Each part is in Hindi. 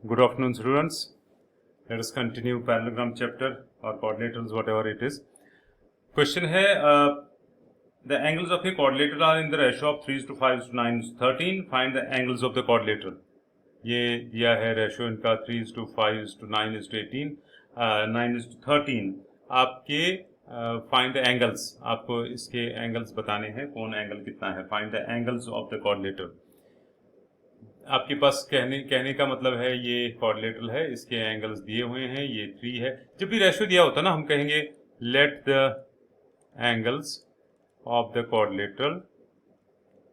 Good afternoon, students. Let us continue parallelogram chapter or coordinators, whatever it is. Question है, the angles of a quadrilateral are in the ratio of 3:5:9:13. Find the angles of the quadrilateral. ये दिया है रेशियो इनका 3:5:9:18, 9:13. आपके फाइंड द एंगल्स, आपको इसके एंगल्स बताने हैं, कौन एंगल कितना है. Find the angles of the quadrilateral. आपके पास कहने का मतलब है ये क्वाड्रिलेटरल है, इसके एंगल्स दिए हुए हैं, ये 3 है. जब भी रेशियो दिया होता है ना, हम कहेंगे let the angles of the quadrilateral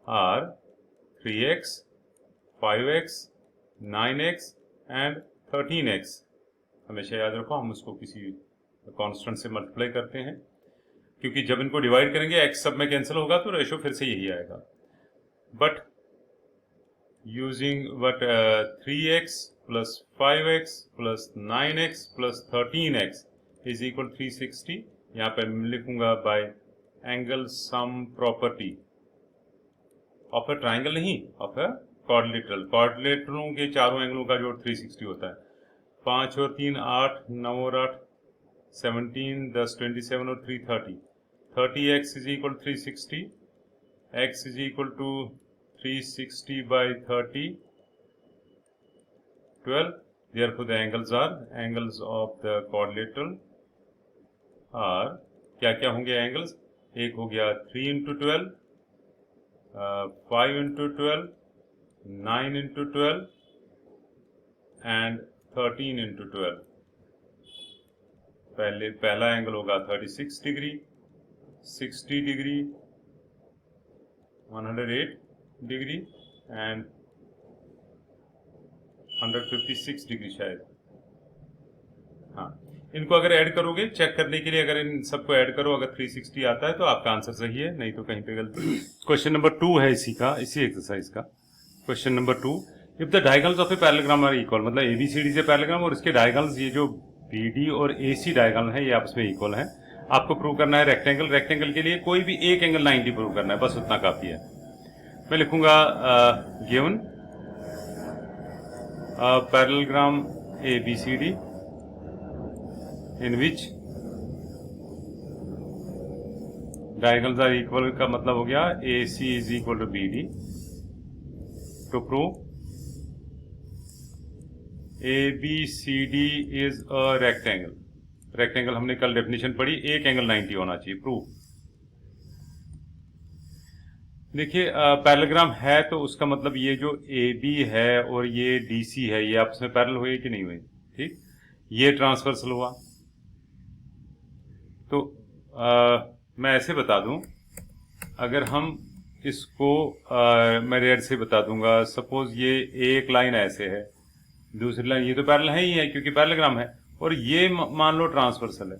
are 3x, 5x, 9x and 13x. हमेशा याद रखो, हम उसको किसी कांस्टेंट से मल्टीप्लाई करते हैं, क्योंकि जब इनको डिवाइड करेंगे x सब में कैंसिल होगा तो रेशियो फिर से यही आएगा. But using 3x plus 5x plus 9x plus 13x is equal 360. यहाँ पे मैं लिखूंगा by angle sum property of a triangle, नहीं of a quadrilateral. क्वाड्रिलेटरलों के चारों एंगलों का जोड़ 360 होता है. 5 और 3 8, 9 और 8 17, 10 27 और 3 30. 30x is equal to 360. x is equal to 360 by 30, 12. Therefore, the angles of the quadrilateral are क्या होंगे एंगल्स. एक हो गया 3 into 12, 5 into 12, 9 into 12 and 13 into 12. पहला एंगल होगा 36 degree, 60 degree, 108 degree and 156 degree शायद. हाँ, इनको अगर ऐड करोगे, चेक करने के लिए अगर इन सबको ऐड करो, अगर 360 आता है तो आपका आंसर सही है, नहीं तो कहीं पे गलती. क्वेश्चन नंबर 2 है इसी एक्सरसाइज का. Question number 2, if the diagonals of a parallelogram are equal, मतलब एबीसीडी से पैरेललोग्राम और इसके डायगोनल्स, ये जो बीडी और एसी डायगोनल है, ये आपस में इक्वल है. आपको प्रूव करना है रेक्टेंगल के लिए कोई भी एक एंगल 90 प्रूव करना है, बस उतना काफी है. मैं लिखूंगा given parallelogram ABCD in which diagonals are equal का मतलब हो गया AC is equal to BD. To prove ABCD is a rectangle हमने कल डेफिनेशन पढ़ी, एक एंगल 90 होना चाहिए. प्रूव. देखिए, पैरेललोग्राम है तो उसका मतलब ये जो AB है और ये DC है, ये आपस में पैरेलल हुए कि नहीं हुए. ठीक, ये ट्रांसवर्सल हुआ. तो मैं ऐसे बता दूं, अगर हम इसको मैं रेड से बता दूंगा. सपोज ये एक लाइन ऐसे है, दूसरी लाइन, ये तो पैरेलल है ही है क्योंकि पैरेललोग्राम है, और ये मान लो ट्रांसवर्सल है.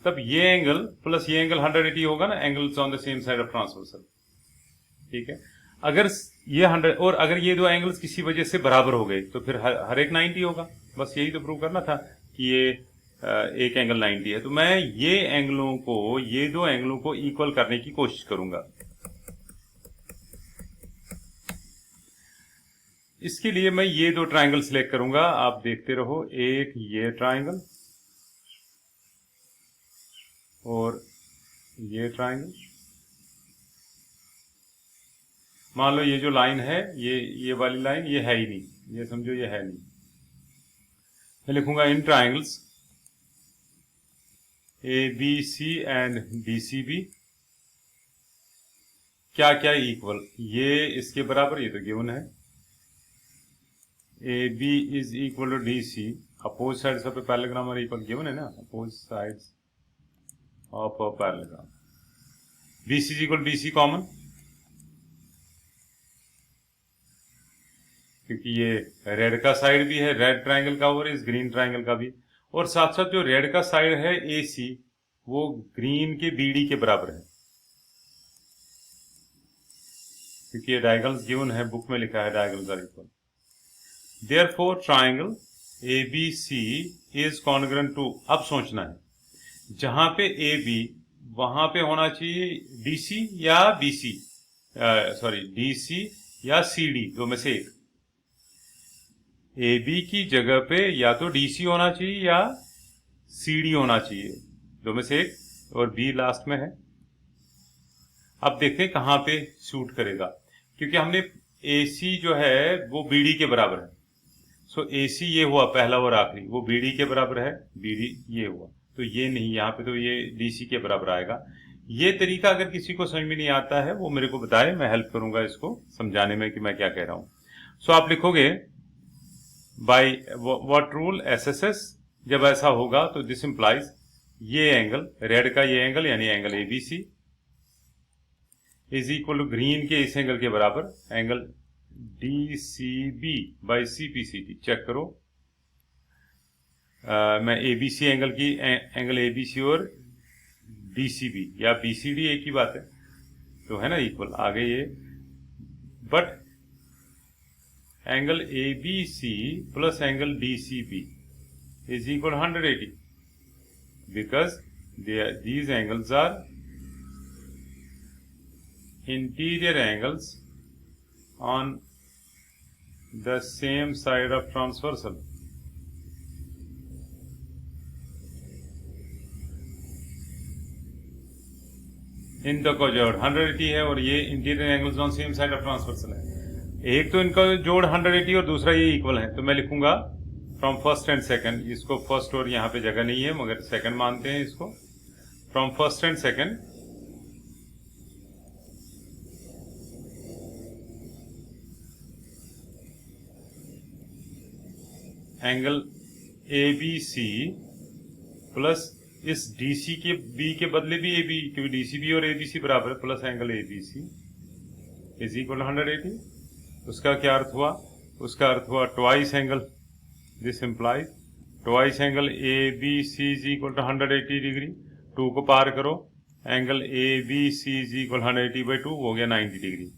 तब ये एंगल प्लस ये एंगल 180 होगा ना, angles on the same side of transversal. ठीक है, अगर ये 100 और अगर ये दो एंगल्स किसी वजह से बराबर हो गए तो फिर हर एक 90 होगा. बस यही तो प्रूव करना था कि ये एक एंगल 90 है. तो मैं ये दो एंगलों को इक्वल करने की कोशिश करूंगा. इसके लिए मैं ये दो ट्राइंगल सिलेक्ट करूंगा. आप देखते रहो, एक ये ट्राइंगल और ये ट्राइंगल. मान लो ये जो लाइन है, ये वाली लाइन, ये है ही नहीं, ये समझो ये है नहीं. मैं लिखूंगा in triangles ABC and DCB क्या इक्वल, ये इसके बराबर, ये तो गिवन है. AB is equal to DC. Opposite sides of a parallelogram are equal, given है ना, opposite sides of a parallelogram. BC is equal BC common, क्योंकि ये रेड का साइड भी है, रेड ट्राइंगल का, और इस ग्रीन ट्राइंगल का भी. और साथ साथ जो रेड का साइड है AC, वो ग्रीन के BD के बराबर है, क्योंकि ये डायगोनल्स गिवन है, बुक में लिखा है diagonals are equal. Therefore triangle ABC is congruent to, अब सोचना है, जहां पे AB वहां पे होना चाहिए DC या BC. सॉरी DC या CD, दो में से एक। AB की जगह पे या तो DC होना चाहिए या CD होना चाहिए, दो में से एक, और B लास्ट में है। अब देखते हैं कहाँ पे शूट करेगा, क्योंकि हमने AC जो है वो BD के बराबर है। सो AC ये हुआ पहला और आखिरी, वो BD के बराबर है, BD ये हुआ, तो ये नहीं, यहाँ पे तो ये DC के बराबर आएगा। ये तरीका अगर किसी को समझ में नहीं आता है वो मेरे को बताए, मैं हेल्प करूंगा इसको समझाने में कि मैं क्या कह रहा हूं। सो आप लिखोगे बाय व्हाट रूल, SSS, जब ऐसा होगा तो दिस इंप्लाइज ये एंगल, रेड का ये एंगल यानी angle ABC is equal to green के इस एंगल के बराबर, angle DCB by CPCT। Check करो, मैं ABC एंगल की एंगल ABC और DCB या BCD एक ही बात है, तो है ना इक्वल, आगे ये, but angle ABC plus angle DCB is equal 180 because these angles are interior angles on the same side of transversal. इनका का जोड़ 180 है और ये interior angles on same side of transversal है। एक तो इनका जोड़ 180 और दूसरा ये इक्वल है, तो मैं लिखूंगा फ्रॉम फर्स्ट एंड सेकंड, इसको फर्स्ट और यहाँ पे जगह नहीं है मगर सेकंड मानते हैं इसको, from first and second angle ABC plus इस DC के B के बदले भी AB, क्योंकि DCB और ABC बराबर है, plus angle ABC is equal 180। उसका क्या अर्थ हुआ? उसका अर्थ हुआ twice angle, this implies twice angle ABC is equal to 180 degree, 2 को पार करो, angle ABC is equal 180 by 2 हो गया 90 degree.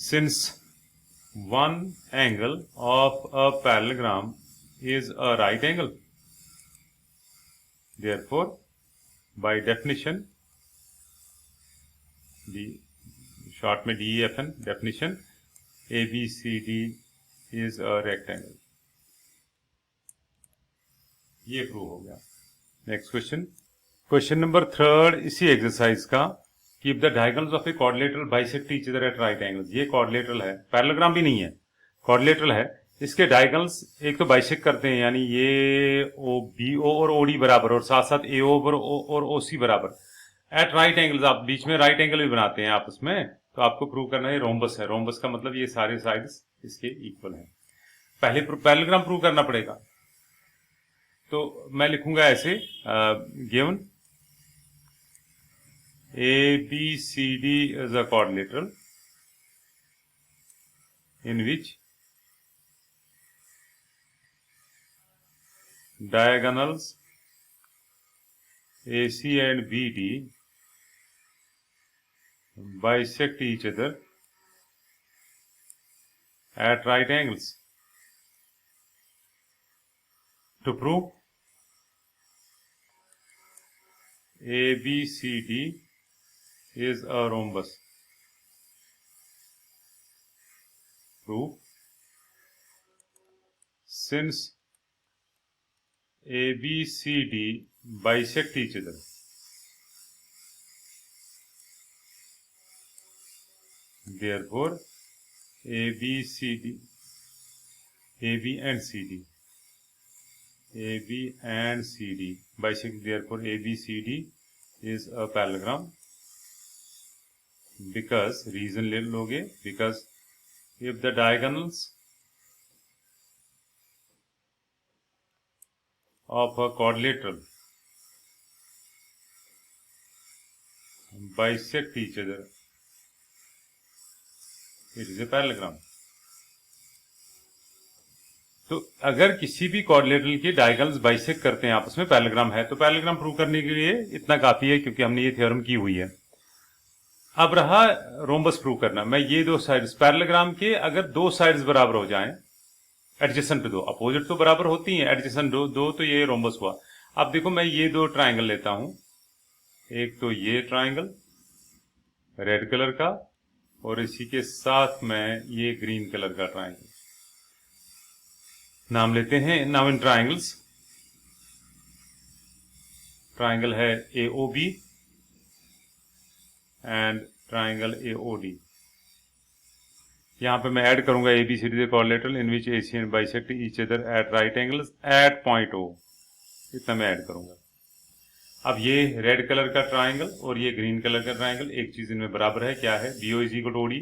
Since one angle of a parallelogram is a right angle, therefore by definition, short में DEFN definition, ABCD is a rectangle। ये प्रूव हो गया। नेक्स्ट क्वेश्चन, क्वेश्चन नंबर 3 इसी एक्सरसाइज का, Keep the diagonals of a quadrilateral bisect each other at right angles। ये quadrilateral है, पैरेललोग्राम भी नहीं है, quadrilateral है। इसके डायगोनल्स एक तो बाइसेक्ट करते हैं, यानी ये BO और OD बराबर और साथ साथ AO और OC बराबर, एट राइट एंगल्स। आप बीच में राइट एंगल भी बनाते हैं आपस में, तो आपको प्रूव करना है रोम्बस है। रोम्बस का मतलब ये सारे साइड्स इसके इक्वल हैं। पहले पैरेललोग्राम प्रूव करना पड़ेगा, तो मैं लिखूंगा ऐसे, given ABCD is a quadrilateral in which diagonals AC and BD bisect each other at right angles. To prove ABCD is a rhombus, proof since ABCD bisect each other, therefore ABCD, AB and CD bisect, therefore ABCD is a parallelogram। because reason ले लोगे, because if the diagonals of a quadrilateral bisect each other, it is a parallelogram। तो अगर किसी भी क्वाड्रिलेटरल के डायगोनल्स बाइसेक्ट करते हैं आपस में, पैरेललोग्राम है, तो पैरेललोग्राम प्रूव करने के लिए इतना काफी है, क्योंकि हमने ये थ्योरम की हुई है। अब रहा रोम्बस प्रूव करना। मैं ये दो साइड्स पैरेललोग्राम के अगर दो साइड्स बराबर हो जाएं, एडजेसेंट दो, अपोजिट तो बराबर होती हैं, एडजेसेंट दो तो ये रोम्बस हुआ। अब देखो मैं ये दो ट्राइंगल लेता हूं, एक तो ये ट्राइंगल रेड कलर का और इसी के साथ में ये ग्रीन कलर का ट्राइंगल। नाम लेते हैं नाउ इन ट्राइंगल्स। ट्राइंगल है AOB एंड ट्राइंगल AOD। यहां पे मैं ऐड करूंगा ABCD coordinator in which AC and bisect each other at right angles eight point O। इतना मैं ऐड करूंगा। अब ये रेड कलर का ट्राइंगल और ये ग्रीन कलर का ट्राइंगल, एक चीज इनमें बराबर है, क्या है? BO is equal to OD,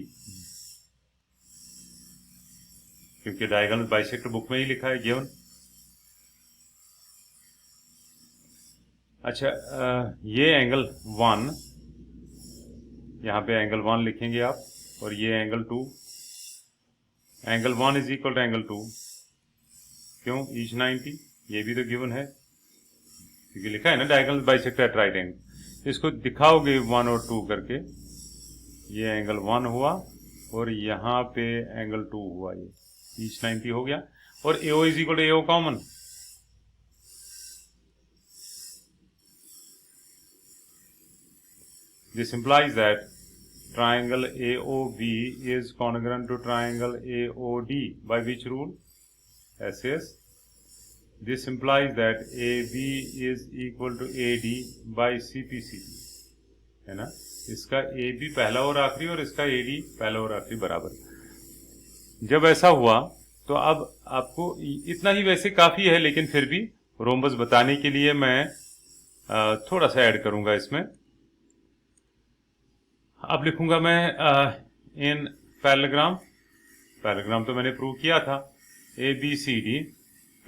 क्योंकि डायगोनल बाइसेक्टर बुक में ही लिखा है गिवन। अच्छा, ये एंगल 1, यहां पे एंगल 1 लिखेंगे आप, और ये angle 2। Angle 1 is equal to angle 2, क्यों? ईच 90, ये भी तो गिवन है क्योंकि लिखा है ना diagonal bisector at right angle. इसको दिखाओगे 1 और 2 करके, ये एंगल 1 हुआ और यहाँ पे एंगल 2 हुआ, ये ईच 90 हो गया। और AO is equal to AO common, this implies that triangle AOB is congruent to triangle AOD by which rule? SAS. This implies that AB is equal to AD by CPCD, है ना? इसका AB पहला और आखिरी और इसका AD पहला और आखिरी बराबर। जब ऐसा हुआ तो अब आपको इतना ही वैसे काफी है, लेकिन फिर भी रोम्बस बताने के लिए मैं थोड़ा सा ऐड करूंगा इसमें। अब लिखूंगा मैं इन पैरेललोग्राम। पैरेललोग्राम तो मैंने प्रूव किया था, ABCD।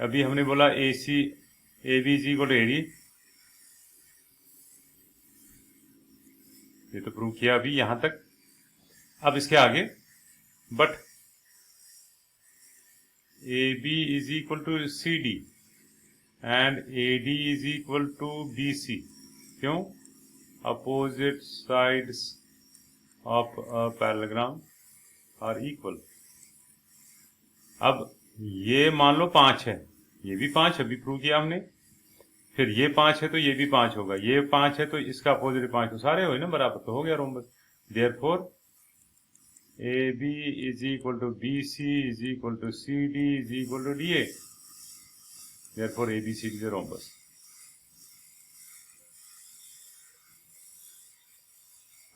अभी हमने बोला AB is equal to AD, ये तो प्रूव किया अभी यहां तक। अब इसके आगे, but AB is equal to CD and AD is equal to BC, क्यों? Opposite sides of a parallelogram are equal. अब ये मान लो 5 है, ये भी 5 अभी प्रूव किया हमने, फिर ये 5 है तो ये भी 5 होगा, ये 5 है तो इसका अपोजिट 5, तो सारे हो ना बराबर, तो हो गया rhombus. Therefore AB is equal to BC is equal to CD is equal to DA, therefore ABCD is rhombus.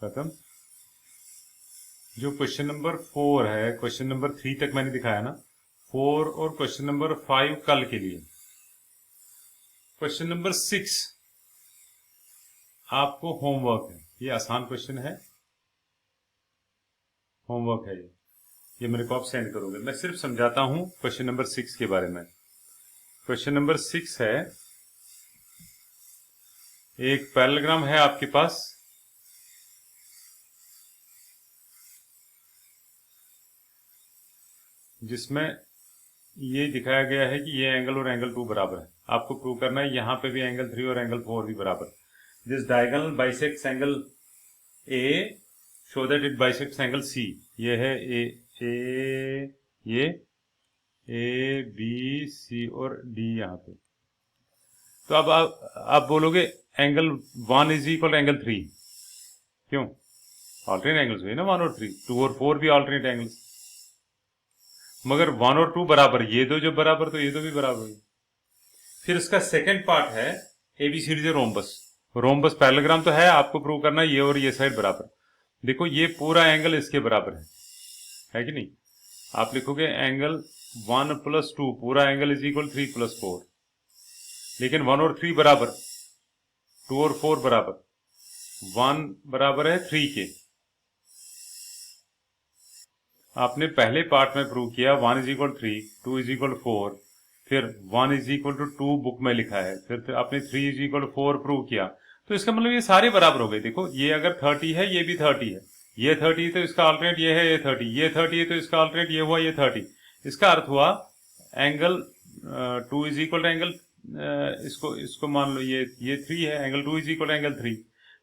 खत्म। जो क्वेश्चन नंबर 4 है, क्वेश्चन नंबर 3 तक मैंने दिखाया ना, 4 और क्वेश्चन नंबर 5 कल के लिए। क्वेश्चन नंबर 6 आपको होमवर्क है, ये आसान क्वेश्चन है, होमवर्क है ये मेरे को आप सेंड करोगे। मैं सिर्फ समझाता हूं क्वेश्चन नंबर 6 के बारे में। क्वेश्चन नंबर 6 है, एक पैरेललोग्राम है आपके पास, जिसमें ये दिखाया गया है कि ये एंगल और एंगल 2 बराबर है। आपको प्रूव करना है यहाँ पे भी एंगल 3 और एंगल 4 भी बराबर। This diagonal bisects angle A show that it bisects angle C। ये है ये A B C और D यहाँ पे। तो अब आप बोलोगे एंगल 1 इज इक्वल एंगल 3, क्यों? ऑल्टरनेट एंगल्स हुए ना 1 और 3, 2 और 4 भी ऑल्टरनेट एंगल्स, मगर 1 और 2 बराबर, ये दो जब बराबर तो ये दो भी बराबर है। फिर इसका सेकंड पार्ट है ABCD से रोम्बस। रोम्बस पैरेललोग्राम तो है, आपको प्रूव करना है ये और ये साइड बराबर। देखो ये पूरा एंगल इसके बराबर है कि नहीं? आप लिखोगे एंगल 1 + 2 पूरा एंगल इज इक्वल 3 + 4, लेकिन 1 और 3 बराबर, 2 और 4 बराबर, 1 बराबर है 3 के। आपने पहले पार्ट में प्रूव किया 1 इज इक्वल 3, 2 इज इक्वल 4, फिर 1 इज इक्वल टू 2 बुक में लिखा है, फिर आपने 3 इज इक्वल 4 प्रूव किया। तो इसका मतलब ये सारे बराबर हो गए। देखो ये अगर 30 है, ये भी 30 है, ये 30 तो इसका अल्टरनेट ये है, ये 30 है तो इसका अल्टरनेट ये हुआ, ये 30। इसका अर्थ हुआ एंगल 2 इज इक्वल एंगल, इसको मान लो ये 3 है, एंगल 2 इज इक्वल एंगल 3।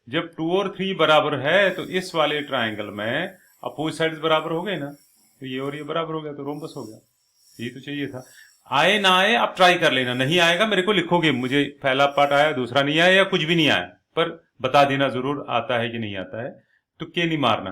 जब 2 और 3 बराबर है तो इस वाले ट्राइंगल में अपोजिट साइड्स बराबर हो गए ना, तो ये और ये बराबर हो गया, तो रोम्बस हो गया। यही तो चाहिए था। आए ना आए आप ट्राई कर लेना, नहीं आएगा मेरे को लिखोगे, मुझे पहला पार्ट आया, दूसरा नहीं आया या कुछ भी नहीं आया, पर बता देना जरूर आता है कि नहीं आता है। तुक्के नहीं मारना।